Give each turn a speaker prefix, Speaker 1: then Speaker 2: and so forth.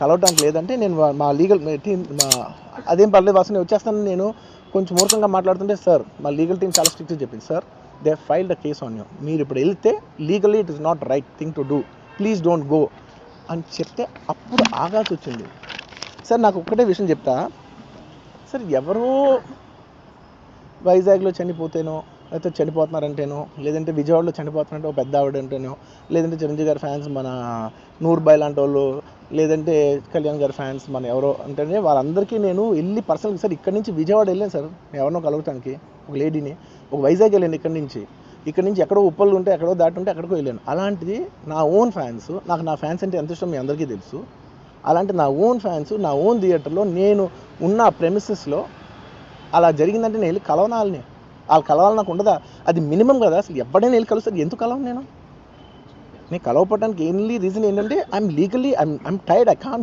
Speaker 1: కలవటానికి లేదంటే నేను మా లీగల్ టీం అదేం పర్లేదు వాసు నేను వచ్చేస్తాను. నేను కొంచెం మూర్ఖంగా మాట్లాడుతుంటే సార్ మా లీగల్ టీం చాలా స్ట్రిక్ట్గా చెప్పింది, sir they filed a case on you, మీరు ఇప్పుడు వెళ్తే legally it is not right thing to do, please don't go అని చెప్తే అప్పుడు ఆగాల్సి వచ్చింది. సార్ నాకు ఒక్కటే విషయం చెప్తా సార్, ఎవరో వైజాగ్లో చనిపోతేనో లేకపోతే చనిపోతున్నారంటేనో, లేదంటే విజయవాడలో చనిపోతున్నారంటే ఒక పెద్ద ఆవిడ అంటేనో, లేదంటే చిరంజీవి గారి ఫ్యాన్స్ మన నూర్బాయ్ లాంటి వాళ్ళు, లేదంటే కళ్యాణ్ గారి ఫ్యాన్స్ మన ఎవరో అంటేనే వాళ్ళందరికీ నేను వెళ్ళి పర్సనల్గా సార్ ఇక్కడి నుంచి విజయవాడ వెళ్ళాను సార్ ఎవరినో కలవటానికి, ఒక లేడీని, ఒక వైజాగ్ వెళ్ళాను ఇక్కడి నుంచి ఎక్కడో ఉప్పలు ఉంటే ఎక్కడో దాటి ఉంటే ఎక్కడికో వెళ్ళాను. అలాంటిది నా ఓన్ ఫ్యాన్స్, నాకు నా ఫ్యాన్స్ అంటే ఎంత ఇష్టం మీ అందరికీ తెలుసు. అలాంటి నా ఓన్ ఫ్యాన్స్ నా ఓన్ థియేటర్లో నేను ఉన్న ప్రెమిసెస్లో అలా జరిగిందంటే నేను వెళ్ళి కలవనాలని, వాళ్ళు కలవాలి నాకు ఉండదా? అది మినిమం కదా. అసలు ఎవడైనా వెళ్ళి కలుస్తారు, ఎందుకు కలవను నేను కలవపడడానికి ఓన్లీ రీజన్ ఏంటంటే I'm legally I'm tired, I can't